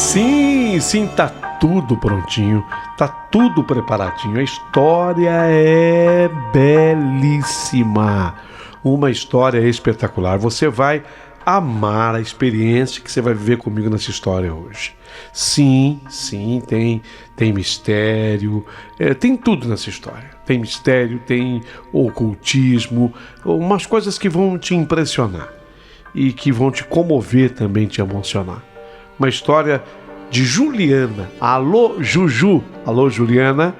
Sim, sim, tá tudo prontinho, tá tudo preparadinho. A história é belíssima, uma história espetacular. Você vai amar a experiência que você vai viver comigo nessa história hoje. Sim, sim, tem mistério, tem tudo nessa história. Tem mistério, tem ocultismo, umas coisas que vão te impressionar e que vão te comover também, te emocionar. Uma história de Juliana. Alô, Juju. Alô, Juliana.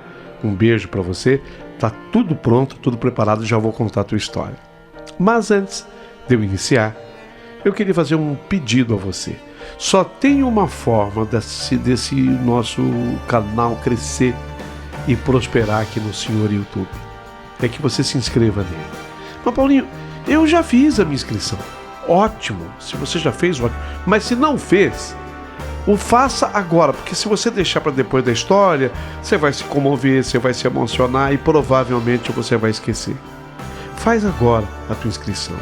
Um beijo pra você. Tá tudo pronto, tudo preparado. Já vou contar a tua história. Mas antes de eu iniciar, eu queria fazer um pedido a você. Só tem uma forma desse nosso canal crescer e prosperar aqui no Senhor YouTube. É que você se inscreva nele. Mas, Paulinho, eu já fiz a minha inscrição. Ótimo. Se você já fez, ótimo. Mas se não fez, o faça agora, porque se você deixar para depois da história, você vai se comover, você vai se emocionar e provavelmente você vai esquecer. Faz agora a tua inscrição.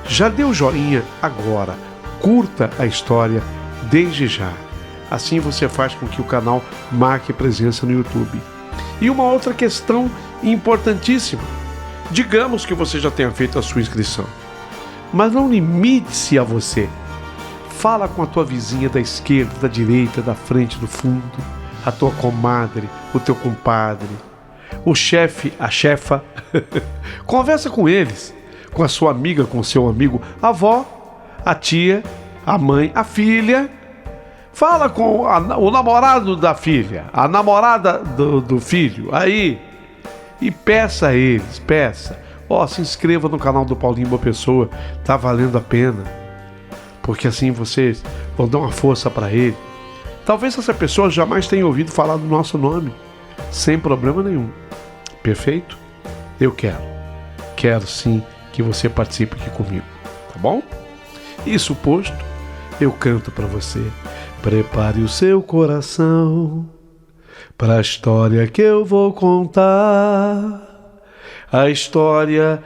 Já deu joinha agora. Curta a história desde já. Assim você faz com que o canal marque presença no YouTube. E uma outra questão importantíssima. Digamos que você já tenha feito a sua inscrição, mas não limite-se a você. Fala com a tua vizinha da esquerda, da direita, da frente, do fundo, a tua comadre, o teu compadre, o chefe, a chefa. Conversa com eles, com a sua amiga, com o seu amigo, a avó, a tia, a mãe, a filha. Fala com o namorado da filha, a namorada do filho, aí. E peça a eles, peça. Se inscreva no canal do Paulinho Boa Pessoa, tá valendo a pena. Porque assim vocês vão dar uma força para ele. Talvez essa pessoa jamais tenha ouvido falar do nosso nome, sem problema nenhum. Perfeito? Eu quero sim que você participe aqui comigo, tá bom? Isso posto, eu canto para você. Prepare o seu coração para a história que eu vou contar. A história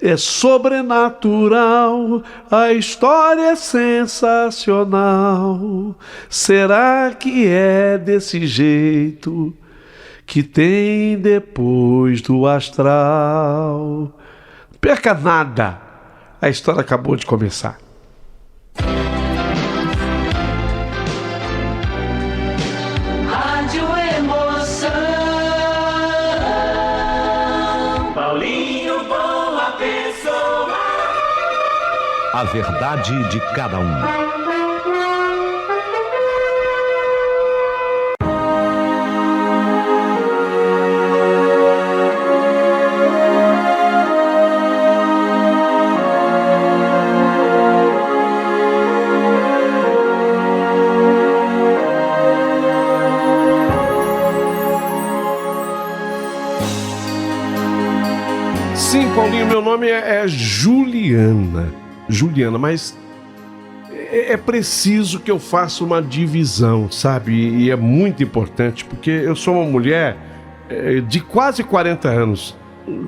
é sobrenatural, a história é sensacional. Será que é desse jeito que tem depois do astral? Não perca nada, a história acabou de começar. Rádio Emoção, Paulinho Boa Pessoa. A verdade de cada um. Sim, Paulinho, meu nome é Juliana, mas é preciso que eu faça uma divisão, sabe? E é muito importante, porque eu sou uma mulher de quase 40 anos,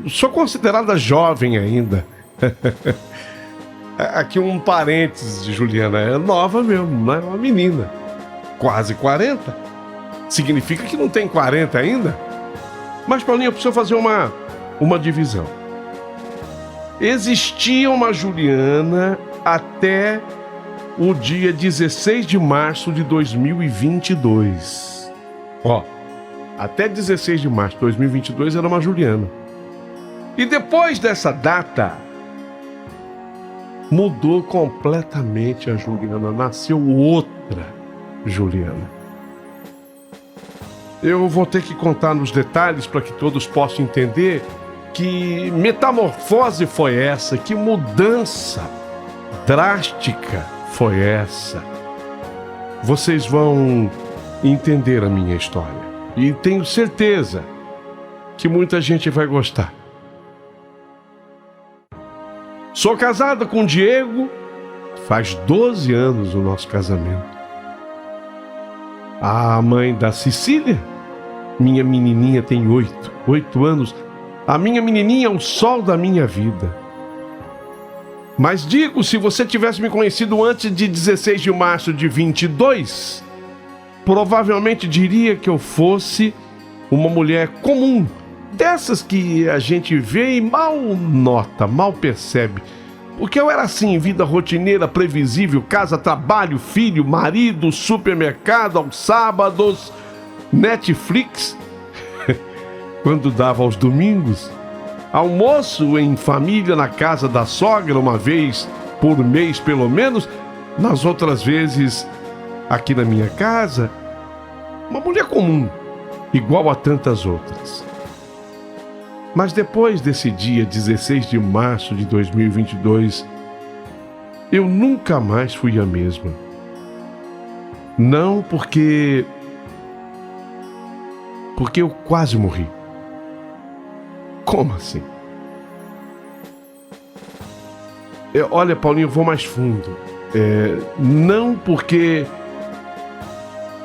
sou considerada jovem ainda. Aqui um parênteses de Juliana, é nova mesmo, não é uma menina, quase 40, significa que não tem 40 ainda? Mas, Paulinho, eu preciso fazer uma divisão. Existia uma Juliana até o dia 16 de março de 2022. Até 16 de março de 2022 era uma Juliana. E depois dessa data, mudou completamente a Juliana. Nasceu outra Juliana. Eu vou ter que contar nos detalhes para que todos possam entender que metamorfose foi essa, que mudança drástica foi essa. Vocês vão entender a minha história e tenho certeza que muita gente vai gostar. Sou casada com o Diego, faz 12 anos o nosso casamento. A mãe da Cecília, minha menininha, tem 8 anos. A minha menininha é o sol da minha vida. Mas digo, se você tivesse me conhecido antes de 16 de março de 22, provavelmente diria que eu fosse uma mulher comum, dessas que a gente vê e mal nota, mal percebe. Porque eu era assim, vida rotineira, previsível, casa, trabalho, filho, marido, supermercado aos sábados, Netflix, quando dava aos domingos, almoço em família na casa da sogra uma vez por mês pelo menos, nas outras vezes aqui na minha casa, uma mulher comum, igual a tantas outras. Mas depois desse dia 16 de março de 2022, eu nunca mais fui a mesma. Não porque eu quase morri. Como assim? Olha, Paulinho, eu vou mais fundo. Não porque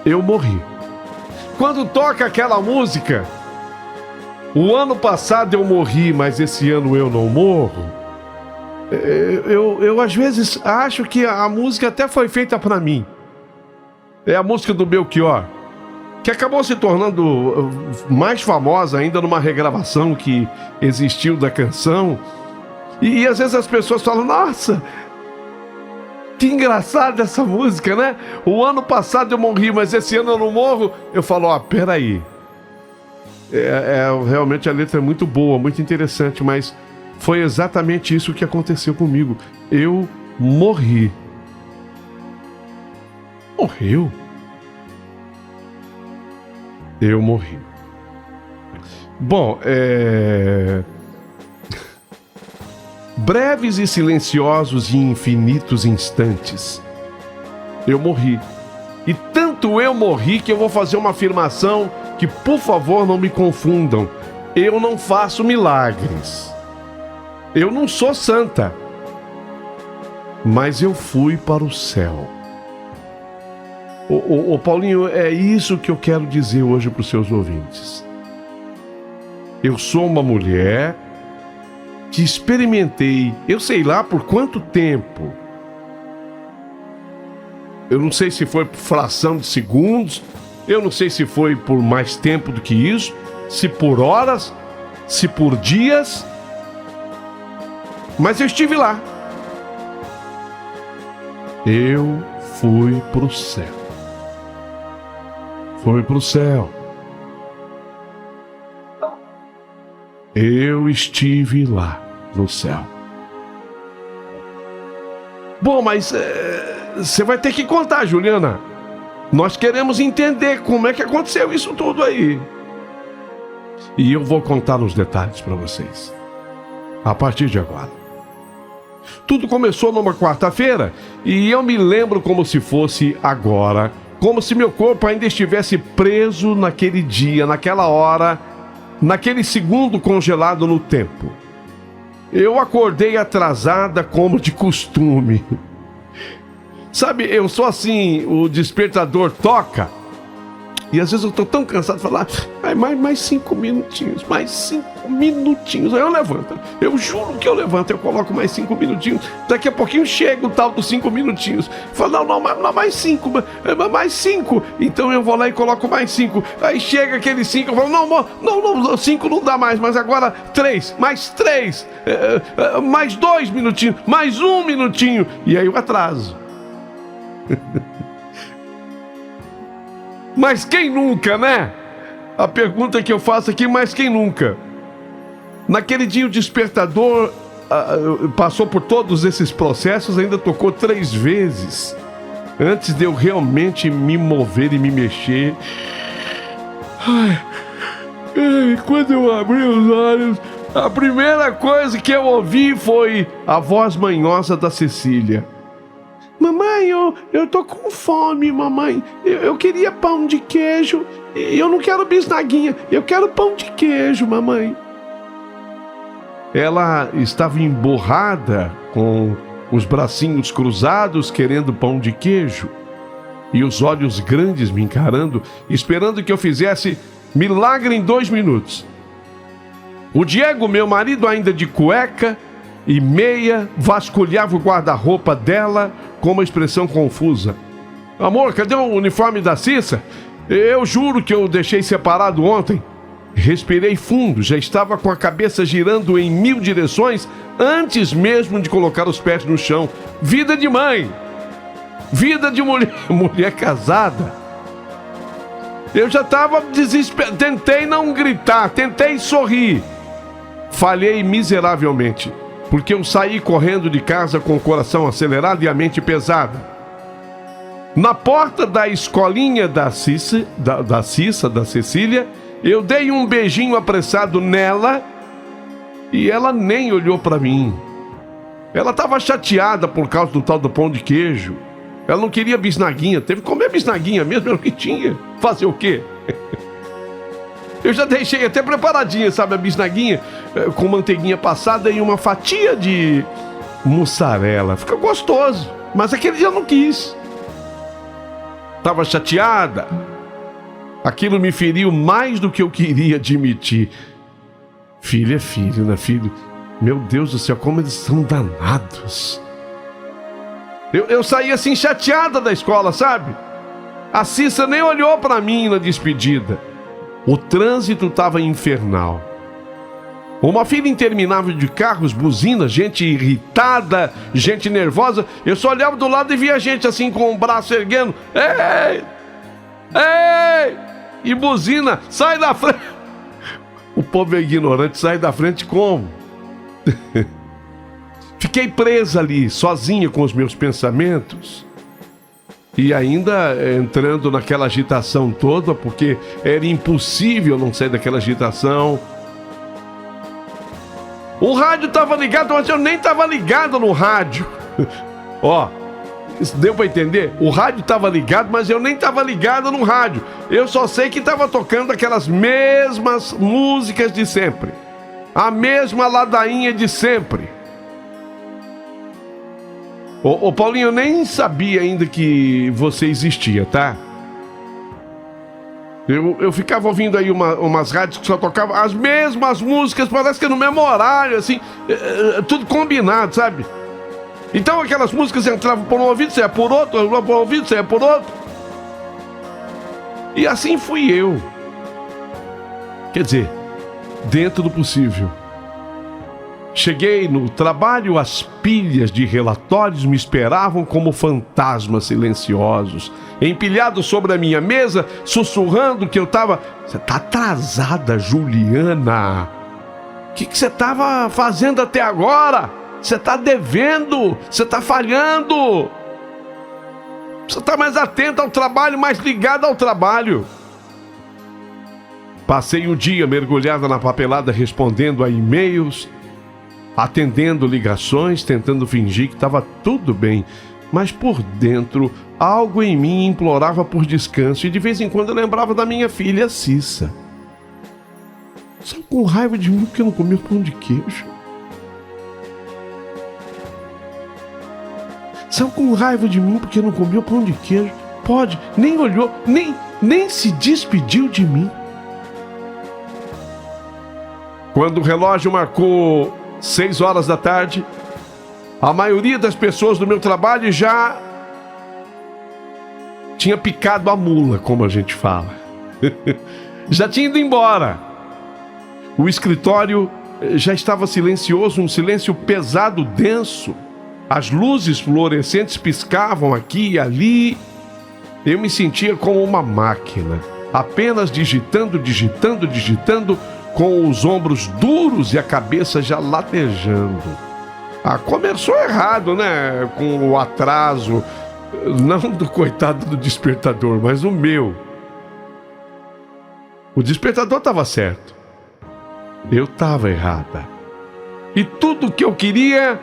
eu morri. Quando toca aquela música, o ano passado eu morri, mas esse ano eu não morro, eu às vezes acho que a música até foi feita para mim. É a música do Belchior, que acabou se tornando mais famosa ainda numa regravação que existiu da canção. E às vezes as pessoas falam, nossa, que engraçada essa música, né? O ano passado eu morri, mas esse ano eu não morro. Eu falo, peraí. Realmente a letra é muito boa, muito interessante, mas foi exatamente isso que aconteceu comigo. Eu morri. Morreu? Eu morri. Bom, breves e silenciosos e infinitos instantes. Eu morri. E tanto eu morri que eu vou fazer uma afirmação que, por favor, não me confundam. Eu não faço milagres. Eu não sou santa. Mas eu fui para o céu. Ô Paulinho, é isso que eu quero dizer hoje para os seus ouvintes. Eu sou uma mulher que experimentei, eu sei lá por quanto tempo. Eu não sei se foi por fração de segundos, eu não sei se foi por mais tempo do que isso, se por horas, se por dias, mas eu estive lá. Eu fui pro céu. Fui pro céu. Eu estive lá no céu. Bom, mas você vai ter que contar, Juliana. Nós queremos entender como é que aconteceu isso tudo aí. E eu vou contar os detalhes para vocês. A partir de agora. Tudo começou numa quarta-feira e eu me lembro como se fosse agora. Como se meu corpo ainda estivesse preso naquele dia, naquela hora, naquele segundo congelado no tempo. Eu acordei atrasada como de costume. Sabe, eu sou assim, o despertador toca e às vezes eu tô tão cansado de falar, mais 5 minutinhos, mais 5 minutinhos. Aí eu levanto, eu juro que eu levanto, eu coloco mais 5 minutinhos. Daqui a pouquinho chega o tal dos 5 minutinhos. Falo, não, mais 5, mais 5. Então eu vou lá e coloco mais 5. Aí chega aquele 5, eu falo, não, 5 não dá mais, mas agora 3, mais 3, mais 2 minutinhos, mais 1 minutinho. E aí eu atraso. Mas quem nunca, né? A pergunta que eu faço aqui, mas quem nunca? Naquele dia o despertador passou por todos esses processos, ainda tocou 3 vezes antes de eu realmente me mover e me mexer. Quando eu abri os olhos, a primeira coisa que eu ouvi foi a voz manhosa da Cecília. Mamãe, eu tô com fome, mamãe. Eu queria pão de queijo. Eu não quero bisnaguinha. Eu quero pão de queijo, mamãe. Ela estava emborrada, com os bracinhos cruzados, querendo pão de queijo. E os olhos grandes me encarando, esperando que eu fizesse milagre em 2 minutos. O Diego, meu marido, ainda de cueca e meia, vasculhava o guarda-roupa dela com uma expressão confusa. Amor, cadê o uniforme da Cissa? Eu juro que eu deixei separado ontem. Respirei fundo, já estava com a cabeça girando em 1000 direções antes mesmo de colocar os pés no chão. Vida de mãe! Vida de mulher casada. Eu já estava desesperado. Tentei não gritar, tentei sorrir. Falhei miseravelmente, porque eu saí correndo de casa com o coração acelerado e a mente pesada. Na porta da escolinha da Cissa, da Cecília, eu dei um beijinho apressado nela e ela nem olhou para mim. Ela estava chateada por causa do tal do pão de queijo. Ela não queria bisnaguinha, teve que comer bisnaguinha mesmo, era o que tinha. Fazer o quê? Eu já deixei até preparadinha, sabe, a bisnaguinha com manteiguinha passada e uma fatia de mussarela. Fica gostoso, mas aquele dia eu não quis. Tava chateada. Aquilo me feriu mais do que eu queria admitir. Filho é filho, né, filho? Meu Deus do céu, como eles são danados. Eu saí assim chateada da escola, sabe? A Cissa nem olhou pra mim na despedida. O trânsito estava infernal. Uma fila interminável de carros, buzinas, gente irritada, gente nervosa. Eu só olhava do lado e via gente assim com o braço erguendo. Ei! Ei! E buzina, sai da frente. O povo é ignorante, sai da frente como? Fiquei presa ali, sozinha com os meus pensamentos. E ainda entrando naquela agitação toda, porque era impossível não sair daquela agitação. O rádio estava ligado, mas eu nem estava ligado no rádio. Ó, deu para entender? O rádio estava ligado, mas eu nem estava ligado no rádio. Eu só sei que estava tocando aquelas mesmas músicas de sempre. A mesma ladainha de sempre. Ô Paulinho, eu nem sabia ainda que você existia, tá? Eu ficava ouvindo aí umas rádios que só tocavam as mesmas músicas, parece que no mesmo horário, assim, tudo combinado, sabe? Então aquelas músicas entravam por um ouvido, saia por outro, entravam por um ouvido, saia por outro. E assim fui eu. Quer dizer, dentro do possível. Cheguei no trabalho, as pilhas de relatórios me esperavam como fantasmas silenciosos, empilhados sobre a minha mesa, sussurrando que eu estava... Você tá atrasada, Juliana. O que você estava fazendo até agora? Você está devendo, você está falhando. Você está mais atenta ao trabalho, mais ligada ao trabalho. Passei o dia mergulhada na papelada, respondendo a e-mails, atendendo ligações, tentando fingir que estava tudo bem, mas por dentro algo em mim implorava por descanso e de vez em quando eu lembrava da minha filha Cissa. Só com raiva de mim porque eu não comia pão de queijo. Só com raiva de mim porque eu não comia pão de queijo. Pode, nem olhou, nem se despediu de mim. Quando o relógio marcou 6 horas da tarde, a maioria das pessoas do meu trabalho já tinha picado a mula, como a gente fala. Já tinha ido embora. O escritório já estava silencioso, um silêncio pesado, denso. As luzes fluorescentes piscavam aqui e ali. Eu me sentia como uma máquina, apenas digitando, com os ombros duros e a cabeça já latejando. Começou errado, né? Com o atraso, não do coitado do despertador, mas o meu. O despertador estava certo. Eu estava errada. E tudo o que eu queria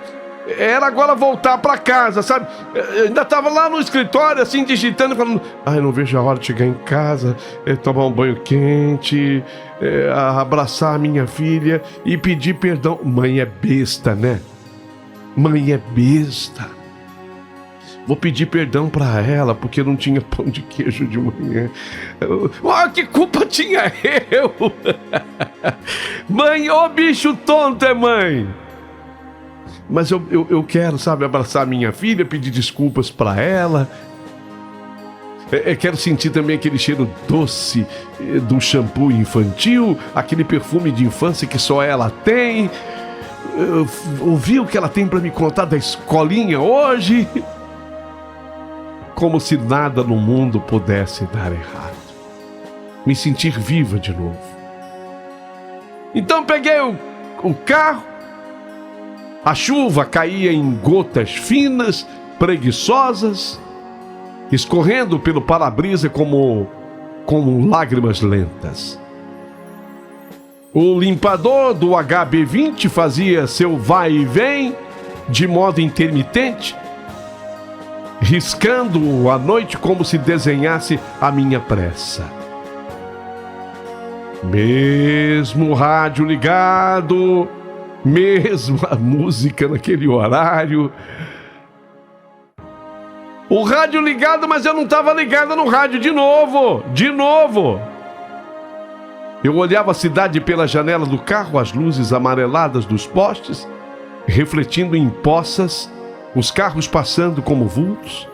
era agora voltar para casa, sabe? Eu ainda estava lá no escritório, assim, digitando, falando: ai, não vejo a hora de chegar em casa, tomar um banho quente, abraçar a minha filha e pedir perdão. Mãe é besta, né? Mãe é besta. Vou pedir perdão para ela porque não tinha pão de queijo de manhã. Que culpa tinha eu? Mãe, ô bicho tonto é mãe. Mas eu quero, sabe, abraçar a minha filha, pedir desculpas para ela. Quero sentir também aquele cheiro doce do shampoo infantil, aquele perfume de infância que só ela tem. Ouvir o que ela tem para me contar da escolinha hoje. Como se nada no mundo pudesse dar errado. Me sentir viva de novo. Então peguei o carro. A chuva caía em gotas finas, preguiçosas, escorrendo pelo para-brisa como lágrimas lentas. O limpador do HB20 fazia seu vai e vem de modo intermitente, riscando a noite como se desenhasse a minha pressa. Mesmo o rádio ligado, mesmo a música naquele horário. O rádio ligado, mas eu não estava ligado no rádio de novo. Eu olhava a cidade pela janela do carro, as luzes amareladas dos postes, refletindo em poças, os carros passando como vultos.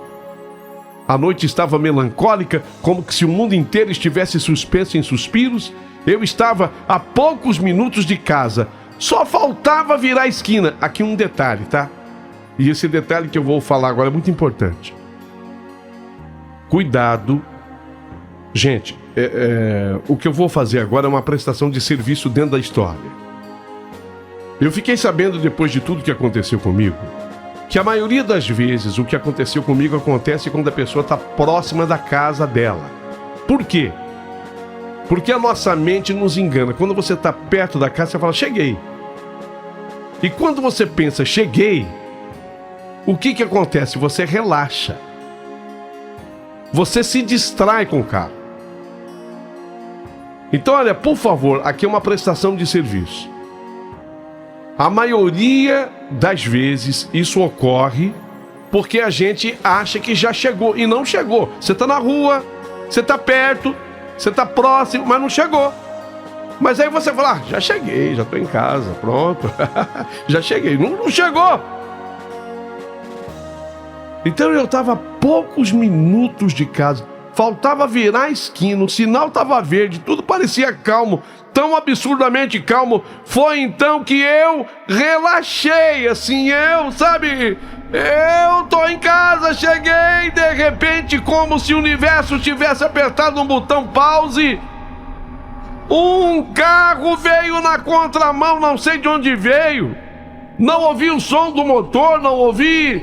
A noite estava melancólica, como que se o mundo inteiro estivesse suspenso em suspiros. Eu estava a poucos minutos de casa. Só faltava virar a esquina. Aqui um detalhe, tá? E esse detalhe que eu vou falar agora é muito importante. Cuidado. Gente, o que eu vou fazer agora é uma prestação de serviço dentro da história. Eu fiquei sabendo, depois de tudo que aconteceu comigo, que a maioria das vezes o que aconteceu comigo acontece quando a pessoa está próxima da casa dela. Por quê? Porque a nossa mente nos engana. Quando você está perto da casa, você fala, cheguei. E quando você pensa, cheguei, o que acontece? Você relaxa. Você se distrai com o carro. Então, olha, por favor, aqui é uma prestação de serviço. A maioria das vezes isso ocorre porque a gente acha que já chegou e não chegou. Você está na rua, você está perto, você está próximo, mas não chegou. Mas aí você fala, já cheguei, já estou em casa, pronto. Já cheguei, não chegou. Então eu estava a poucos minutos de casa. Faltava virar a esquina, o sinal estava verde, tudo parecia calmo, tão absurdamente calmo. Foi então que eu relaxei, assim, eu tô em casa, cheguei, de repente, como se o universo tivesse apertado um botão pause. Um carro veio na contramão, não sei de onde veio. Não ouvi o som do motor, não ouvi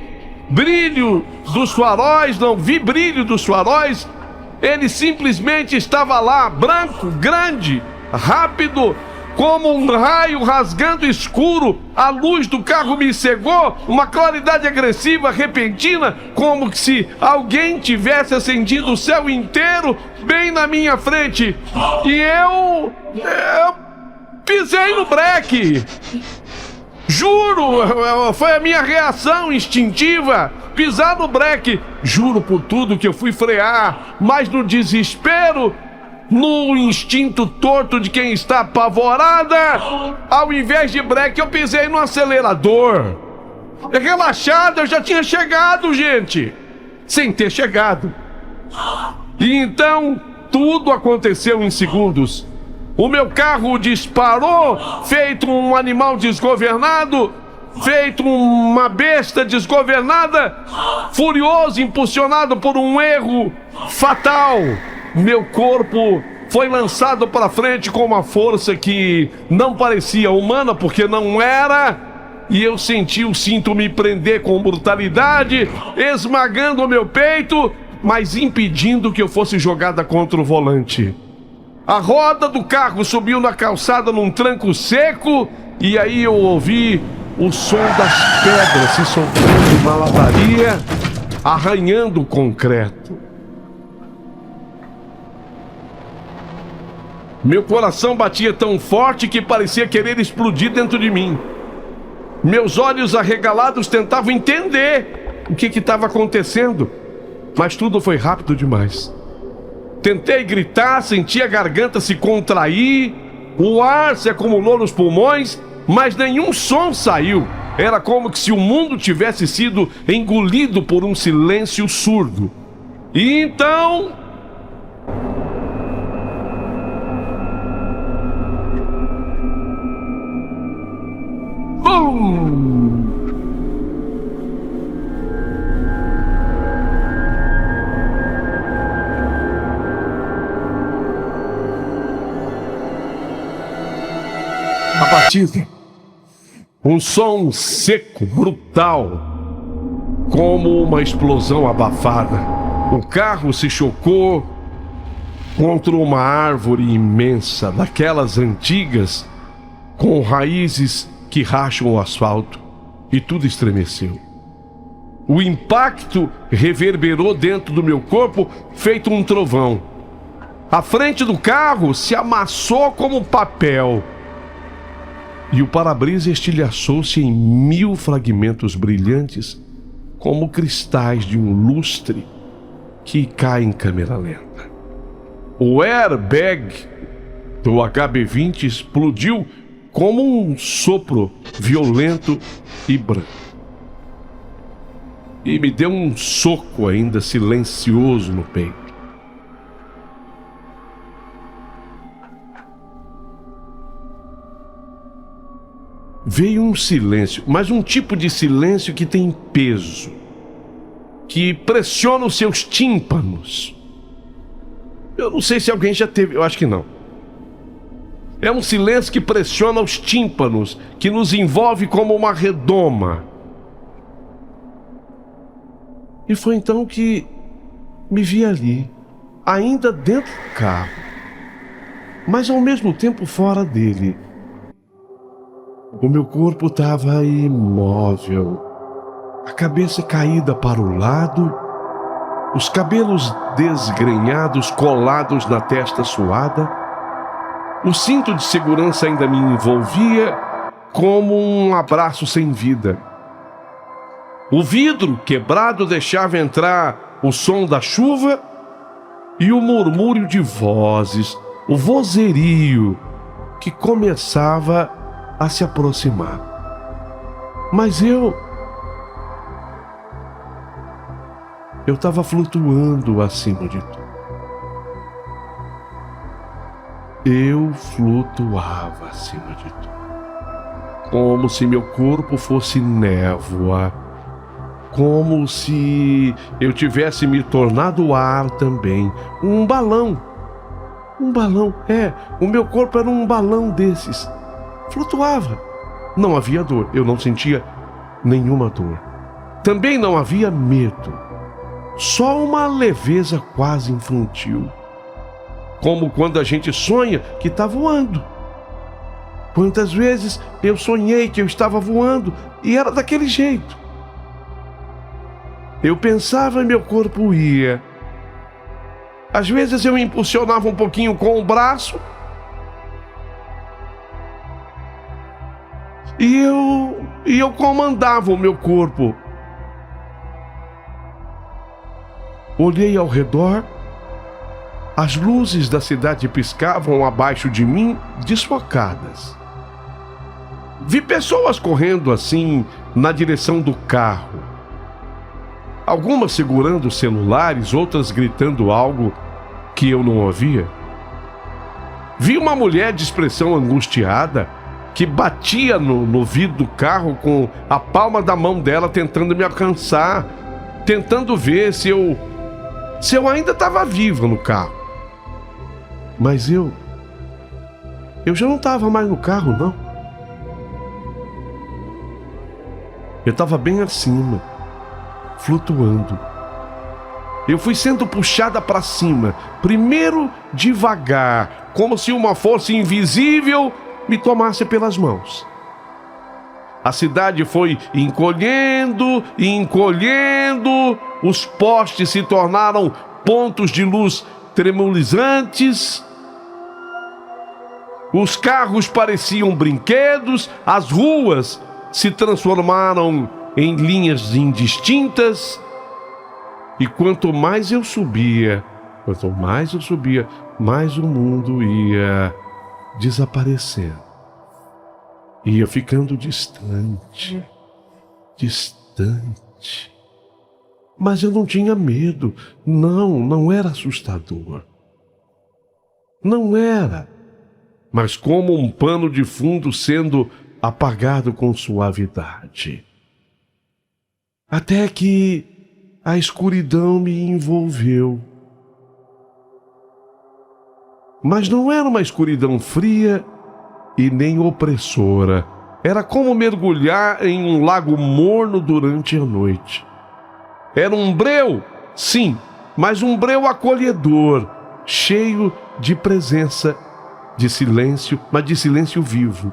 brilho dos faróis, não vi brilho dos faróis. Ele simplesmente estava lá, branco, grande, rápido, como um raio rasgando escuro. A luz do carro me cegou, uma claridade agressiva, repentina, como se alguém tivesse acendido o céu inteiro bem na minha frente. E eu pisei no breque. Juro, foi a minha reação instintiva, pisar no breque. Juro por tudo que eu fui frear, mas no desespero, no instinto torto de quem está apavorada, ao invés de breque, eu pisei no acelerador. Relaxado, eu já tinha chegado, gente, sem ter chegado. E então, tudo aconteceu em segundos. O meu carro disparou, feito um animal desgovernado, feito uma besta desgovernada, furioso, impulsionado por um erro fatal. Meu corpo foi lançado para frente com uma força que não parecia humana, porque não era, e eu senti o cinto me prender com brutalidade, esmagando o meu peito, mas impedindo que eu fosse jogada contra o volante. A roda do carro subiu na calçada num tranco seco, e aí eu ouvi o som das pedras se soltando na lataria, arranhando o concreto. Meu coração batia tão forte que parecia querer explodir dentro de mim. Meus olhos arregalados tentavam entender o que estava acontecendo, mas tudo foi rápido demais. Tentei gritar, senti a garganta se contrair, o ar se acumulou nos pulmões, mas nenhum som saiu. Era como se o mundo tivesse sido engolido por um silêncio surdo. E então... A batida, um som seco, brutal, como uma explosão abafada. O carro se chocou contra uma árvore imensa, daquelas antigas, com raízes que racham o asfalto, e tudo estremeceu. O impacto reverberou dentro do meu corpo, feito um trovão. A frente do carro se amassou como papel. E o para-brisa estilhaçou-se em 1000 fragmentos brilhantes, como cristais de um lustre que cai em câmera lenta. O airbag do HB20 explodiu como um sopro violento e branco. E me deu um soco ainda silencioso no peito. Veio um silêncio, mas um tipo de silêncio que tem peso, que pressiona os seus tímpanos. Eu não sei se alguém já teve, eu acho que não. É um silêncio que pressiona os tímpanos, que nos envolve como uma redoma. E foi então que me vi ali, ainda dentro do carro, mas ao mesmo tempo fora dele. O meu corpo estava imóvel, a cabeça caída para o lado, os cabelos desgrenhados colados na testa suada. O cinto de segurança ainda me envolvia como um abraço sem vida. O vidro quebrado deixava entrar o som da chuva e o murmúrio de vozes, o vozerio que começava a se aproximar. Mas eu estava flutuando acima de tudo. Eu flutuava acima de tudo, como se meu corpo fosse névoa, como se eu tivesse me tornado ar também, um balão. O meu corpo era um balão desses. Flutuava. Não havia dor, eu não sentia nenhuma dor. Também não havia medo, só uma leveza quase infantil. Como quando a gente sonha que está voando. Quantas vezes eu sonhei que eu estava voando e era daquele jeito. Eu pensava e meu corpo ia. Às vezes eu impulsionava um pouquinho com o braço e eu comandava o meu corpo. Olhei ao redor. As luzes da cidade piscavam abaixo de mim, desfocadas. Vi pessoas correndo assim na direção do carro. Algumas segurando celulares, outras gritando algo que eu não ouvia. Vi uma mulher de expressão angustiada que batia no vidro do carro com a palma da mão dela, tentando me alcançar, tentando ver se eu ainda estava viva no carro. Mas eu já não estava mais no carro, não. Eu estava bem acima, flutuando. Eu fui sendo puxada para cima, primeiro devagar, como se uma força invisível me tomasse pelas mãos. A cidade foi encolhendo e encolhendo, os postes se tornaram pontos de luz tremulizantes. Os carros pareciam brinquedos, as ruas se transformaram em linhas indistintas. E quanto mais eu subia, mais o mundo ia desaparecendo. Ia ficando distante. Mas eu não tinha medo. Não era assustador. Não era. Mas como um pano de fundo sendo apagado com suavidade. Até que a escuridão me envolveu. Mas não era uma escuridão fria e nem opressora. Era como mergulhar em um lago morno durante a noite. Era um breu, sim, mas um breu acolhedor, cheio de presença, de silêncio, mas de silêncio vivo.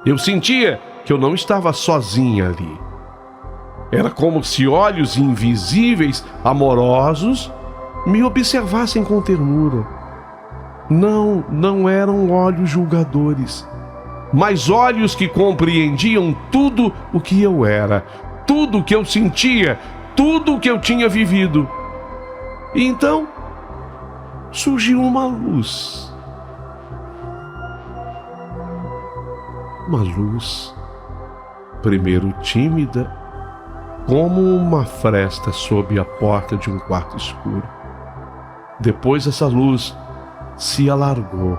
Eu sentia que eu não estava sozinha ali. Era como se olhos invisíveis, amorosos, me observassem com ternura. Não eram olhos julgadores, mas olhos que compreendiam tudo o que eu era, tudo o que eu sentia, tudo o que eu tinha vivido. E então surgiu uma luz. Uma luz, primeiro tímida, como uma fresta sob a porta de um quarto escuro. Depois essa luz se alargou,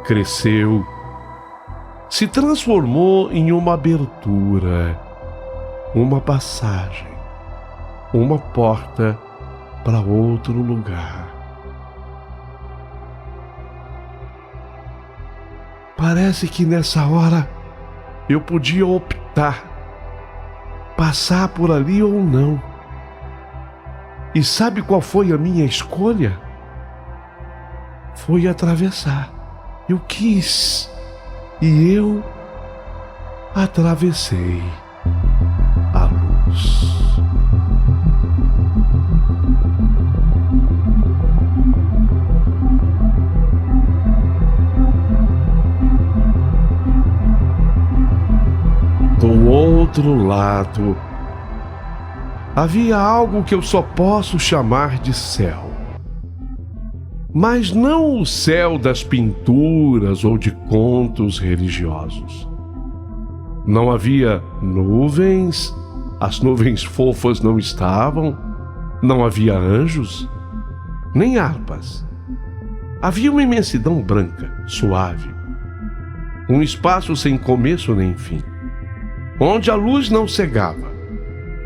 cresceu, se transformou em uma abertura, uma passagem, uma porta para outro lugar. Parece que nessa hora eu podia optar, passar por ali ou não. E sabe qual foi a minha escolha? Foi atravessar. Eu quis e eu atravessei a luz. Do outro lado, havia algo que eu só posso chamar de céu. Mas não o céu das pinturas ou de contos religiosos. Não havia nuvens, as nuvens fofas não estavam, não havia anjos, nem harpas. Havia uma imensidão branca, suave, um espaço sem começo nem fim, onde a luz não cegava,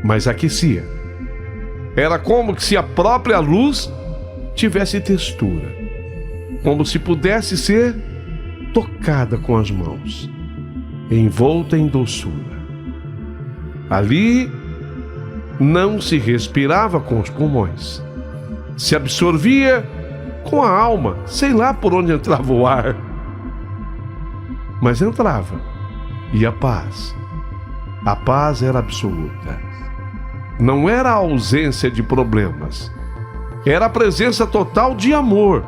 mas aquecia. Era como se a própria luz tivesse textura, como se pudesse ser tocada com as mãos, envolta em doçura. Ali não se respirava com os pulmões, se absorvia com a alma, sei lá por onde entrava o ar, mas entrava, e a paz era absoluta. Não era a ausência de problemas, era a presença total de amor.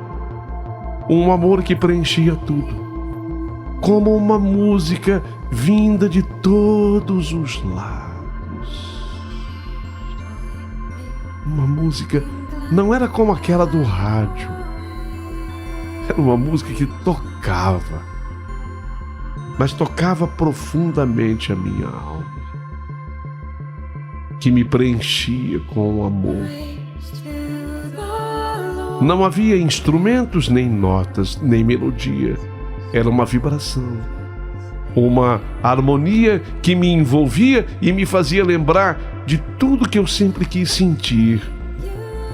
Um amor que preenchia tudo, como uma música vinda de todos os lados. Uma música não era como aquela do rádio. Era uma música que tocava, mas tocava profundamente a minha alma, que me preenchia com amor. Não havia instrumentos, nem notas, nem melodia. Era uma vibração, uma harmonia que me envolvia e me fazia lembrar de tudo que eu sempre quis sentir: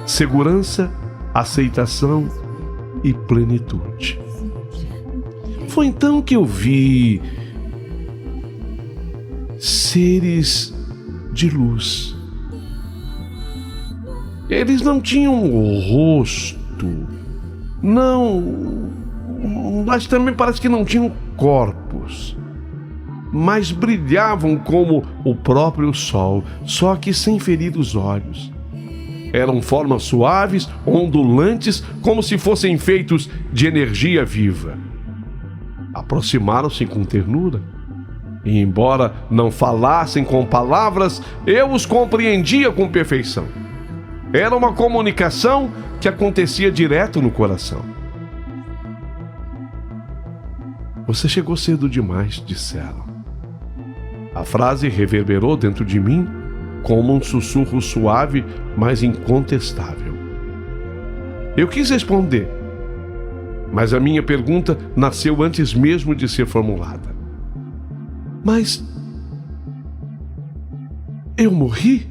segurança, aceitação e plenitude. Foi então que eu vi seres de luz. Eles não tinham rosto, mas também parece que não tinham corpos, mas brilhavam como o próprio sol, só que sem ferir os olhos. Eram formas suaves, ondulantes, como se fossem feitos de energia viva. Aproximaram-se com ternura, e embora não falassem com palavras, eu os compreendia com perfeição. Era uma comunicação que acontecia direto no coração. Você chegou cedo demais, disseram. A frase reverberou dentro de mim como um sussurro suave, mas incontestável. Eu quis responder, mas a minha pergunta nasceu antes mesmo de ser formulada. Mas eu morri?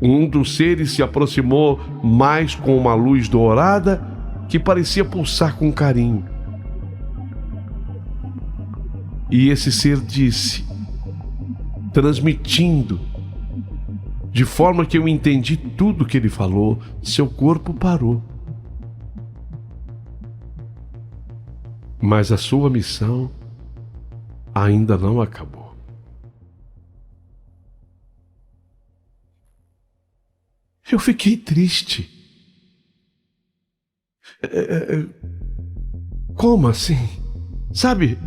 Um dos seres se aproximou mais com uma luz dourada que parecia pulsar com carinho. E esse ser disse, transmitindo, de forma que eu entendi tudo que ele falou, seu corpo parou. Mas a sua missão ainda não acabou. Eu fiquei triste. Como assim? Sabe?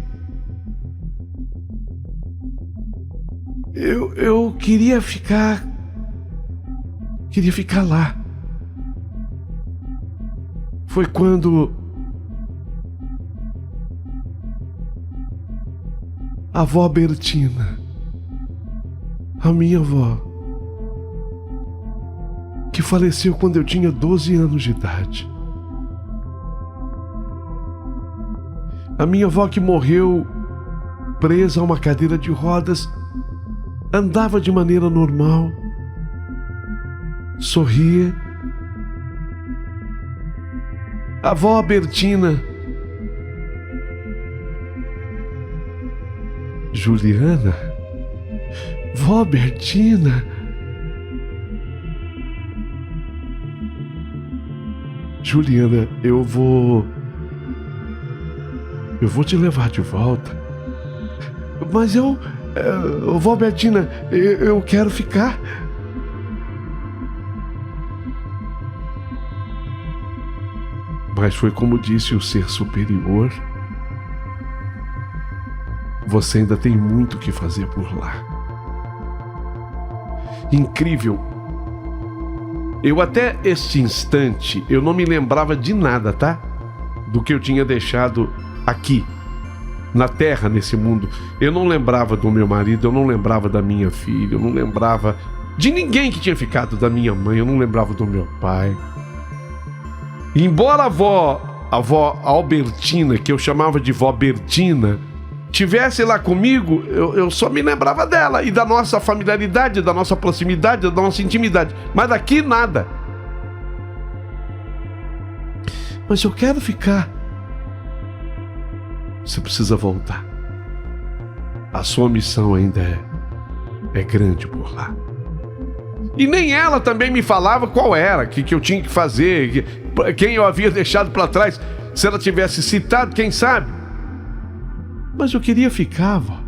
Eu queria ficar lá. Foi quando a avó Bertina, a minha avó, que faleceu quando eu tinha 12 anos de idade. A minha avó que morreu presa a uma cadeira de rodas, andava de maneira normal, sorria. A avó Bertina, Juliana, vó Bertina, Juliana, eu vou te levar de volta. Mas vó Bertina, eu quero ficar. Mas foi como disse o ser superior. Você ainda tem muito o que fazer por lá. Incrível. Eu até este instante, eu não me lembrava de nada, tá? Do que eu tinha deixado aqui, na Terra, nesse mundo. Eu não lembrava do meu marido, eu não lembrava da minha filha, eu não lembrava de ninguém que tinha ficado, da minha mãe, eu não lembrava do meu pai. E embora a avó Albertina, que eu chamava de vó Bertina, tivesse lá comigo, eu só me lembrava dela e da nossa familiaridade, da nossa proximidade, da nossa intimidade. Mas daqui nada. Mas eu quero ficar. Você precisa voltar. A sua missão ainda é grande por lá. E nem ela também me falava qual era, que eu tinha que fazer, quem eu havia deixado para trás. Se ela tivesse citado, quem sabe? Mas eu queria ficar, vó.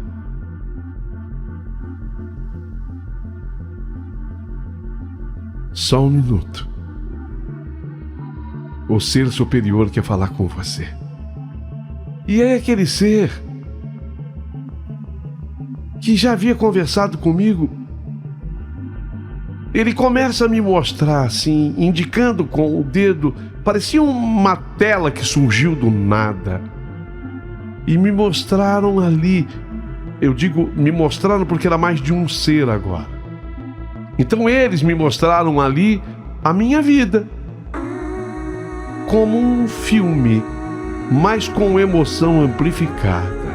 Só um minuto. O ser superior quer falar com você. E é aquele ser que já havia conversado comigo. Ele começa a me mostrar assim, indicando com o dedo, parecia uma tela que surgiu do nada. E me mostraram ali, eu digo me mostraram porque era mais de um ser agora. Então eles me mostraram ali a minha vida, como um filme, mas com emoção amplificada.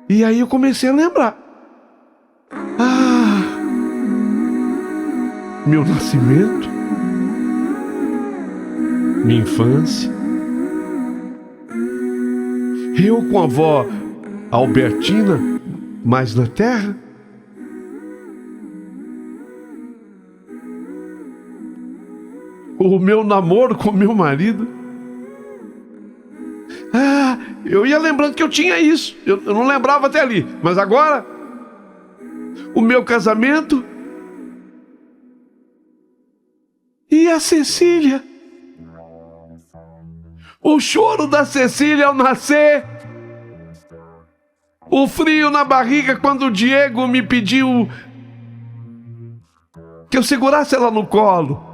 E aí eu comecei a lembrar. Meu nascimento, minha infância, eu com a avó Albertina, mais na terra. O meu namoro com meu marido. Eu ia lembrando que eu tinha isso. Eu não lembrava até ali. Mas agora, o meu casamento. E a Cecília. O choro da Cecília ao nascer. O frio na barriga quando o Diego me pediu que eu segurasse ela no colo.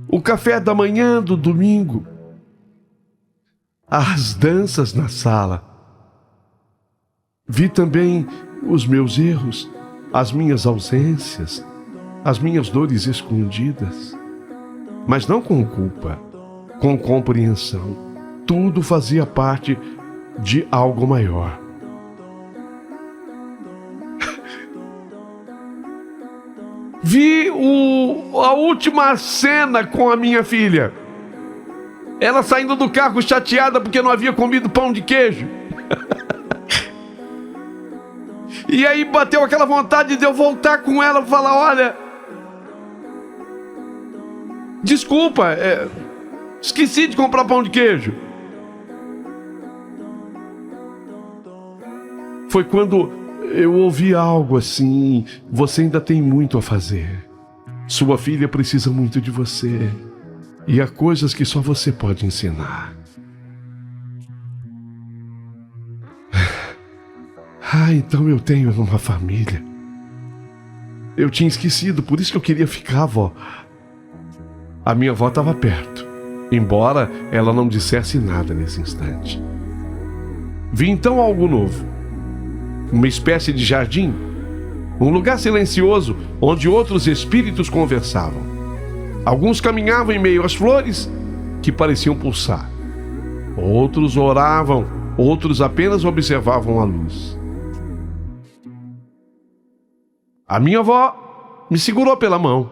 O café da manhã do domingo. As danças na sala. Vi também os meus erros, as minhas ausências, as minhas dores escondidas, mas não com culpa, com compreensão. Tudo fazia parte de algo maior. Vi a última cena com a minha filha. Ela saindo do carro chateada porque não havia comido pão de queijo. E aí bateu aquela vontade de eu voltar com ela e falar: olha, desculpa, esqueci de comprar pão de queijo. Foi quando eu ouvi algo assim: você ainda tem muito a fazer. Sua filha precisa muito de você. E há coisas que só você pode ensinar. Então eu tenho uma família. Eu tinha esquecido, por isso que eu queria ficar, vó. A minha avó estava perto, embora ela não dissesse nada nesse instante. Vi então algo novo. Uma espécie de jardim, um lugar silencioso onde outros espíritos conversavam. Alguns caminhavam em meio às flores que pareciam pulsar. Outros oravam, outros apenas observavam a luz. A minha avó me segurou pela mão.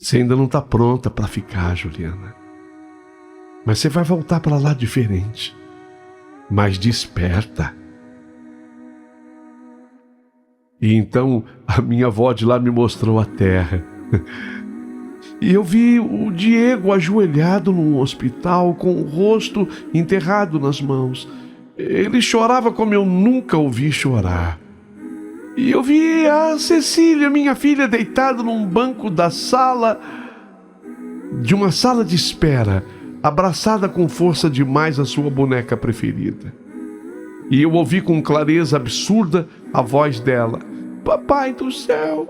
Você ainda não está pronta para ficar, Juliana. Mas você vai voltar para lá diferente, mais desperta. E então a minha avó de lá me mostrou a terra. E eu vi o Diego ajoelhado num hospital com o rosto enterrado nas mãos. Ele chorava como eu nunca o vi chorar. E eu vi a Cecília, minha filha, deitada num banco da sala, de uma sala de espera, abraçada com força demais a sua boneca preferida. E eu ouvi com clareza absurda a voz dela: papai do céu,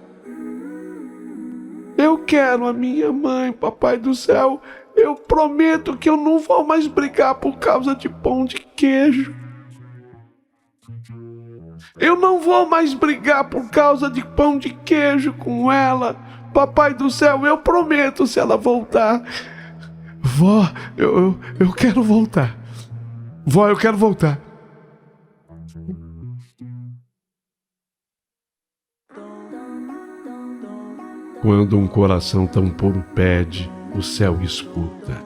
eu quero a minha mãe, papai do céu. Eu prometo que eu não vou mais brigar por causa de pão de queijo. Eu não vou mais brigar por causa de pão de queijo com ela. Papai do céu, eu prometo, se ela voltar. Vó, eu quero voltar. Vó, eu quero voltar. Quando um coração tão puro pede, o céu escuta.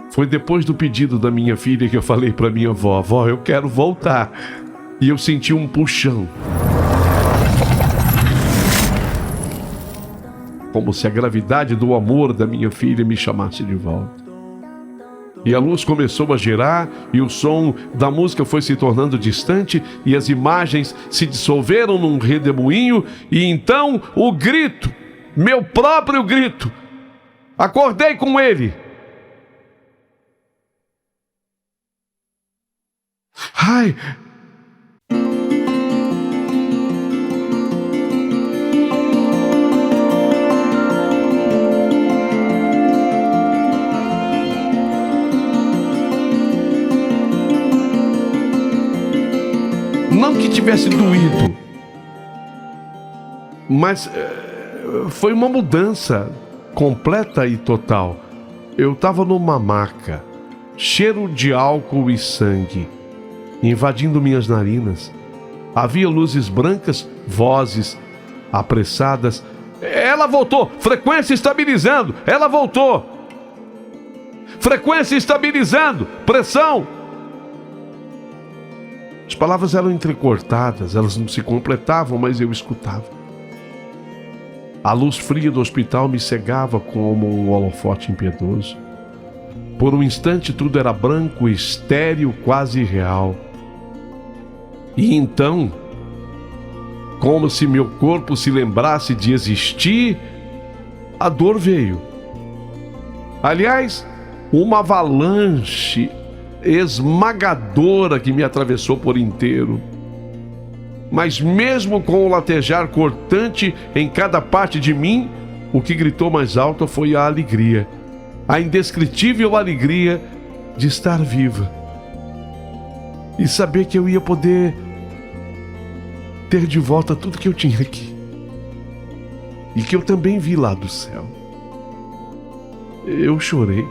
Foi depois do pedido da minha filha que eu falei para minha avó: vó, eu quero voltar. E eu senti um puxão, como se a gravidade do amor da minha filha me chamasse de volta. E a luz começou a girar, e o som da música foi se tornando distante, e as imagens se dissolveram num redemoinho, e então o grito, meu próprio grito, acordei com ele. Ai! Não que tivesse doído, mas foi uma mudança completa e total. Eu estava numa maca, cheiro de álcool e sangue, invadindo minhas narinas. Havia luzes brancas, vozes apressadas. Ela voltou, frequência estabilizando, ela voltou. Frequência estabilizando, pressão. As palavras eram entrecortadas, elas não se completavam, mas eu escutava. A luz fria do hospital me cegava como um holofote impiedoso. Por um instante tudo era branco, estéril, quase irreal. E então, como se meu corpo se lembrasse de existir, a dor veio. Aliás, uma avalanche esmagadora que me atravessou por inteiro. Mas mesmo com o latejar cortante em cada parte de mim, o que gritou mais alto foi a alegria. A indescritível alegria de estar viva e saber que eu ia poder ter de volta tudo que eu tinha aqui e que eu também vi lá do céu. Eu chorei,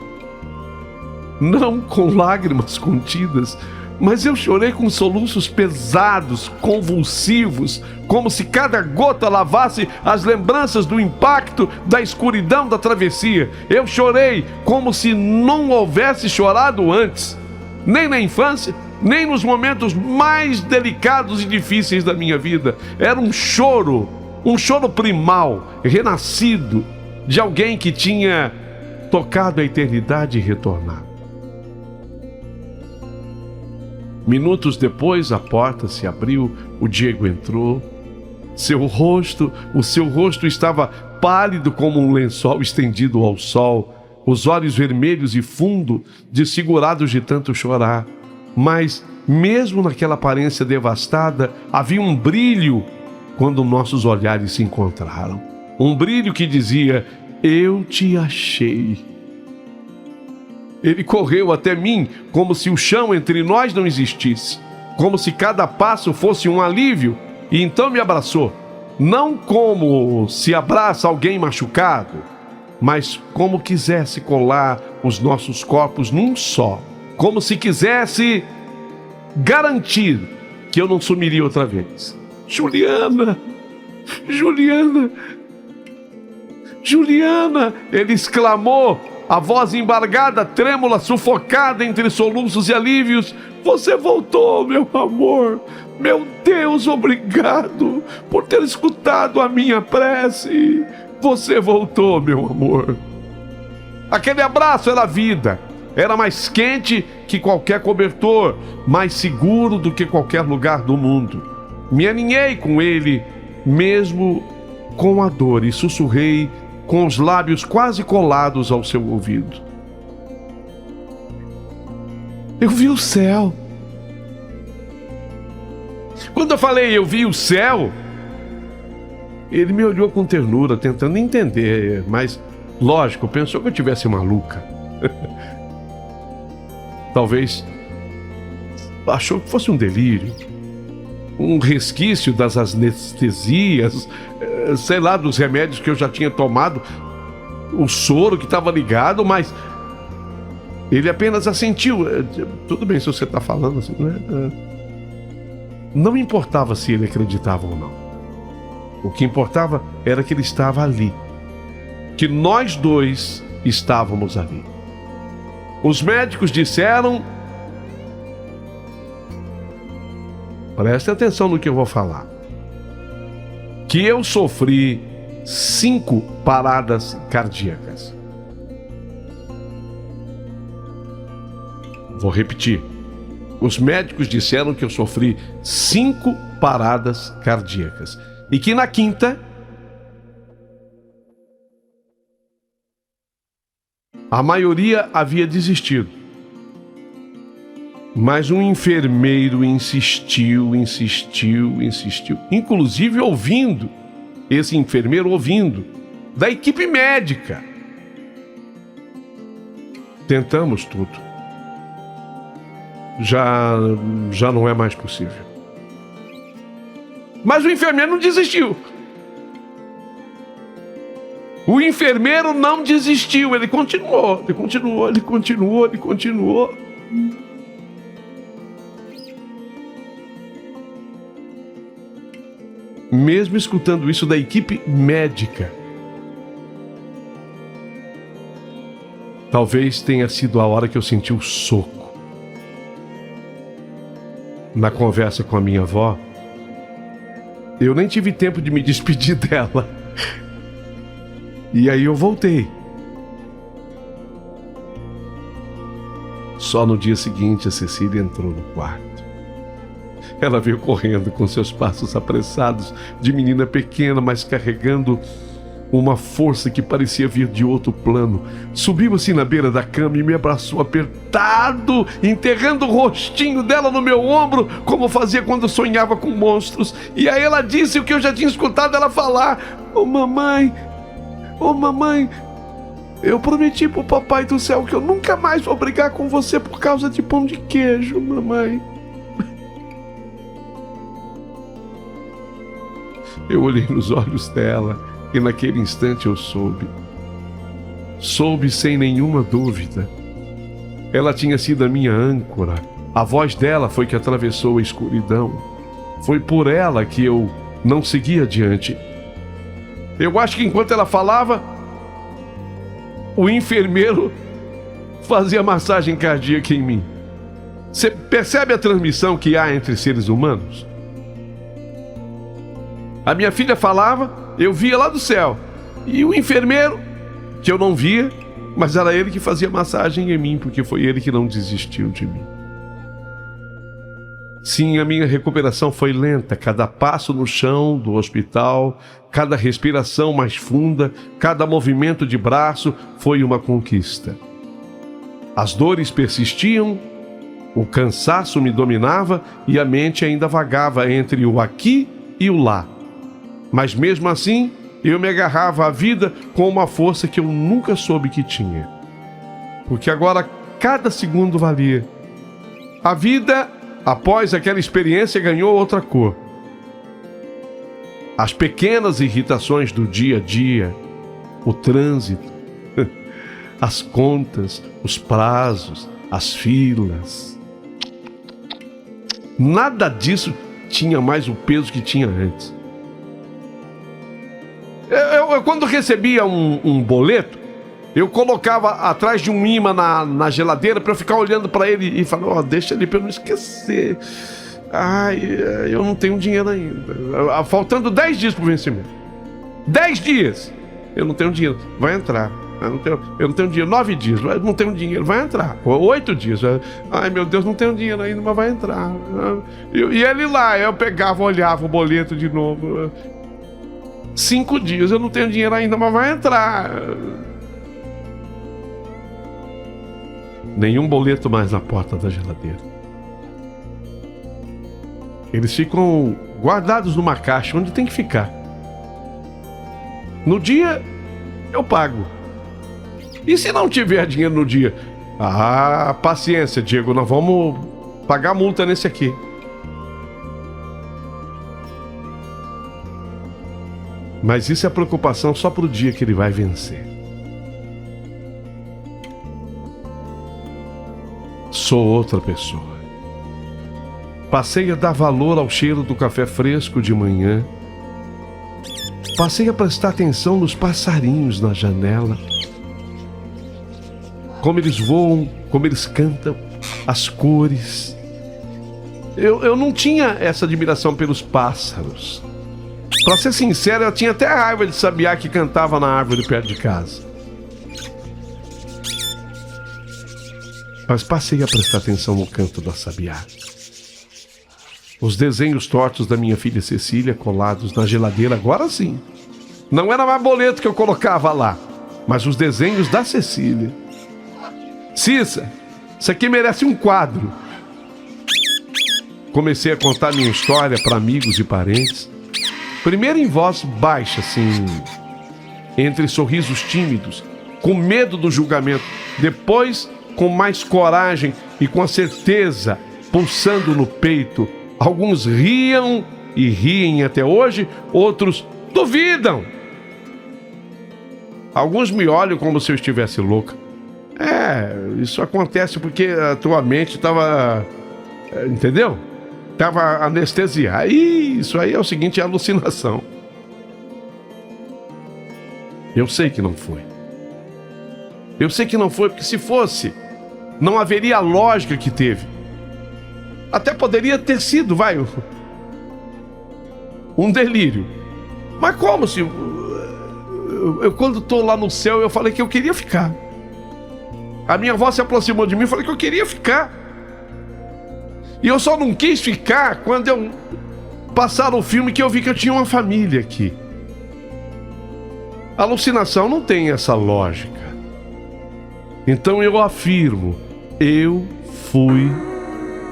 não com lágrimas contidas, mas eu chorei com soluços pesados, convulsivos, como se cada gota lavasse as lembranças do impacto, da escuridão da travessia. Eu chorei como se não houvesse chorado antes, nem na infância, nem nos momentos mais delicados e difíceis da minha vida. Era um choro primal, renascido, de alguém que tinha tocado a eternidade e retornado. Minutos depois, a porta se abriu, o Diego entrou. O seu rosto estava pálido como um lençol estendido ao sol, os olhos vermelhos e fundo, desfigurados de tanto chorar. Mas, mesmo naquela aparência devastada, havia um brilho quando nossos olhares se encontraram. Um brilho que dizia: eu te achei. Ele correu até mim como se o chão entre nós não existisse, como se cada passo fosse um alívio, e então me abraçou, não como se abraça alguém machucado, mas como quisesse colar os nossos corpos num só, como se quisesse garantir que eu não sumiria outra vez. Juliana! Juliana! Juliana! Ele exclamou, a voz embargada, trêmula, sufocada entre soluços e alívios. Você voltou, meu amor. Meu Deus, obrigado por ter escutado a minha prece. Você voltou, meu amor. Aquele abraço era vida. Era mais quente que qualquer cobertor, mais seguro do que qualquer lugar do mundo. Me aninhei com ele, mesmo com a dor, e sussurrei com os lábios quase colados ao seu ouvido: eu vi o céu. Quando eu falei eu vi o céu, ele me olhou com ternura, tentando entender, mas, lógico, pensou que eu tivesse maluca. Talvez achou que fosse um delírio, um resquício das anestesias, sei lá, dos remédios que eu já tinha tomado, o soro que estava ligado, mas ele apenas assentiu. Tudo bem se você está falando assim, né? Não importava se ele acreditava ou não. O que importava era que ele estava ali, que nós dois estávamos ali. Os médicos disseram... Preste atenção no que eu vou falar. Que eu sofri 5 paradas cardíacas. Vou repetir. Os médicos disseram que eu sofri 5 paradas cardíacas. E que na quinta, a maioria havia desistido. Mas um enfermeiro insistiu. Inclusive ouvindo. Esse enfermeiro ouvindo. Da equipe médica. Tentamos tudo. Já não é mais possível. Mas o enfermeiro não desistiu. O enfermeiro não desistiu. Ele continuou. Mesmo escutando isso da equipe médica, talvez tenha sido a hora que eu senti o soco. Na conversa com a minha avó, eu nem tive tempo de me despedir dela. E aí eu voltei. Só no dia seguinte a Cecília entrou no quarto. Ela veio correndo com seus passos apressados de menina pequena, mas carregando uma força que parecia vir de outro plano. Subiu assim na beira da cama e me abraçou apertado, enterrando o rostinho dela no meu ombro, como fazia quando sonhava com monstros. E aí ela disse o que eu já tinha escutado ela falar: "Ô mamãe, Eu prometi pro papai do céu que eu nunca mais vou brigar com você por causa de pão de queijo, mamãe. Eu olhei nos olhos dela e naquele instante eu soube. Soube sem nenhuma dúvida. Ela tinha sido a minha âncora. A voz dela foi que atravessou a escuridão. Foi por ela que eu não segui adiante. Eu acho que enquanto ela falava, o enfermeiro fazia massagem cardíaca em mim. Você percebe a transmissão que há entre seres humanos? A minha filha falava, eu via lá do céu. E o enfermeiro, que eu não via, mas era ele que fazia massagem em mim, porque foi ele que não desistiu de mim. Sim, a minha recuperação foi lenta. Cada passo no chão do hospital, cada respiração mais funda, cada movimento de braço foi uma conquista. As dores persistiam, o cansaço me dominava e a mente ainda vagava entre o aqui e o lá. Mas mesmo assim, eu me agarrava à vida com uma força que eu nunca soube que tinha. Porque agora cada segundo valia. A vida, após aquela experiência, ganhou outra cor. As pequenas irritações do dia a dia, o trânsito, as contas, os prazos, as filas. Nada disso tinha mais o peso que tinha antes. Eu quando recebia um boleto, eu colocava atrás de um imã na geladeira para eu ficar olhando para ele e falar, deixa ali para eu não esquecer. Ai, eu não tenho dinheiro ainda. Faltando 10 dias pro vencimento. 10 dias! Eu não tenho dinheiro. Vai entrar. Eu não tenho dinheiro. 9 dias. Não tenho dinheiro. Vai entrar. 8 dias. Ai, meu Deus, não tenho dinheiro ainda, mas vai entrar. E ele lá, eu pegava, olhava o boleto de novo. 5 dias, eu não tenho dinheiro ainda, mas vai entrar. Nenhum boleto mais na porta da geladeira. Eles ficam guardados numa caixa onde tem que ficar. No dia, eu pago. E se não tiver dinheiro no dia? Paciência, Diego, nós vamos pagar multa nesse aqui. Mas isso é preocupação só pro dia que ele vai vencer. Sou outra pessoa. Passei a dar valor ao cheiro do café fresco de manhã. Passei a prestar atenção nos passarinhos na janela. Como eles voam, como eles cantam, as cores. Eu não tinha essa admiração pelos pássaros. Pra ser sincero, eu tinha até raiva de sabiá que cantava na árvore perto de casa. Mas passei a prestar atenção no canto da sabiá. Os desenhos tortos da minha filha Cecília colados na geladeira, agora sim. Não era mais boleto que eu colocava lá, mas os desenhos da Cecília. Cissa, isso aqui merece um quadro. Comecei a contar minha história para amigos e parentes. Primeiro em voz baixa, assim, entre sorrisos tímidos, com medo do julgamento. Depois, com mais coragem e com a certeza pulsando no peito. Alguns riam e riem até hoje, outros duvidam. Alguns me olham como se eu estivesse louca. Isso acontece porque a tua mente estava... Entendeu? Estava anestesiada. Isso aí é o seguinte, é alucinação. Eu sei que não foi. Eu sei que não foi, porque se fosse, não haveria a lógica que teve. Até poderia ter sido, um delírio. Mas como se... Eu quando estou lá no céu, eu falei que eu queria ficar. A minha avó se aproximou de mim e falei que eu queria ficar. E eu só não quis ficar quando eu passar o filme que eu vi que eu tinha uma família aqui. A alucinação não tem essa lógica. Então eu afirmo, eu fui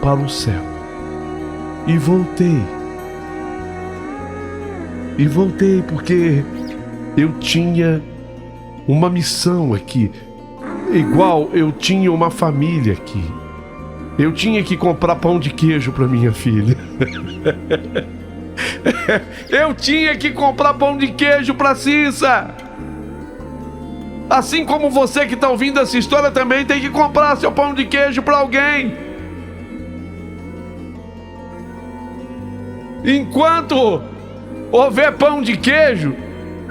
para o céu. E voltei. E voltei porque eu tinha uma missão aqui. Igual eu tinha uma família aqui. Eu tinha que comprar pão de queijo para minha filha. Eu tinha que comprar pão de queijo para Cissa. Assim como você que está ouvindo essa história também tem que comprar seu pão de queijo para alguém. Enquanto houver pão de queijo,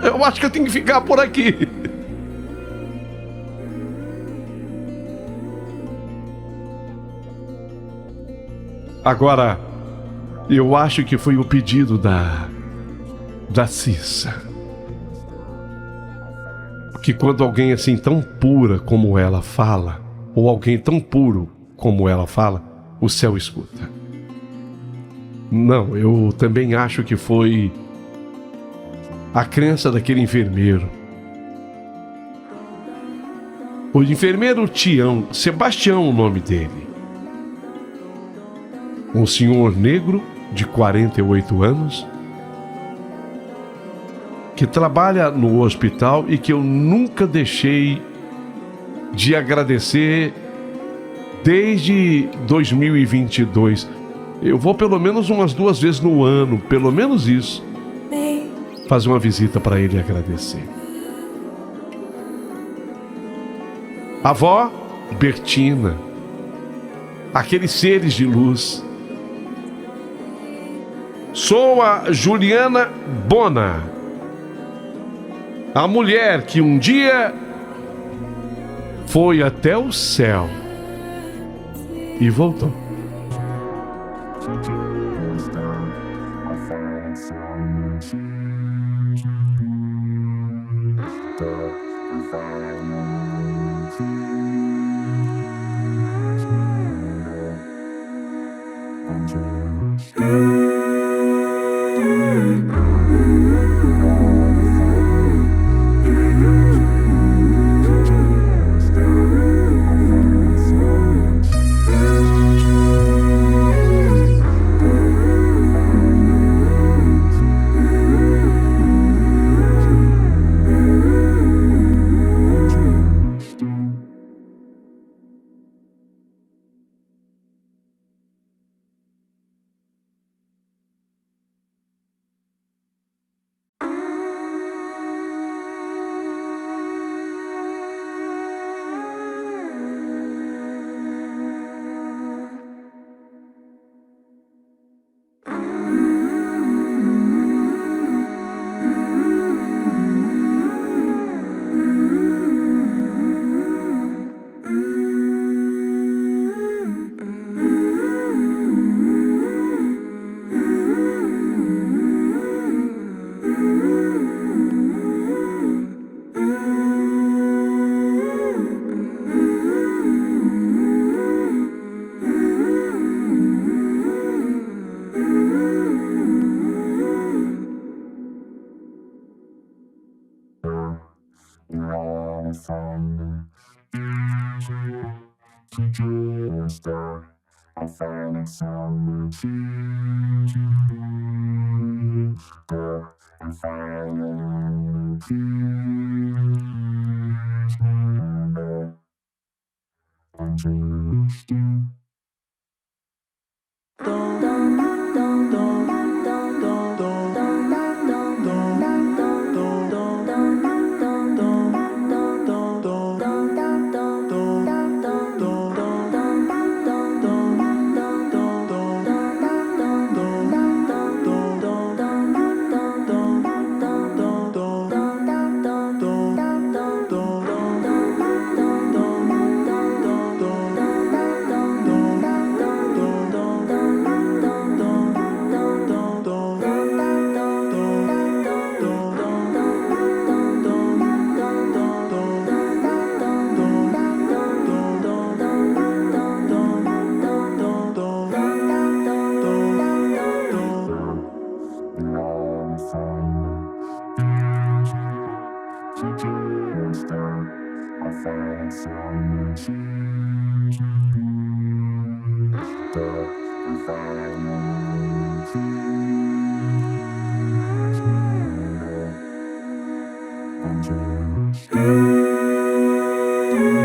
eu acho que eu tenho que ficar por aqui. Agora, eu acho que foi o pedido da Cissa. Que quando alguém assim tão pura como ela fala, ou alguém tão puro como ela fala, o céu escuta. Não, eu também acho que foi a crença daquele enfermeiro. O enfermeiro Tião, Sebastião o nome dele. Um senhor negro de 48 anos, que trabalha no hospital e que eu nunca deixei de agradecer desde 2022. Eu vou pelo menos umas 2 vezes no ano, pelo menos isso, fazer uma visita para ele e agradecer. A avó Bertina, aqueles seres de luz. Sou a Juliana Bona, a mulher que um dia foi até o céu e voltou.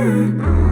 Música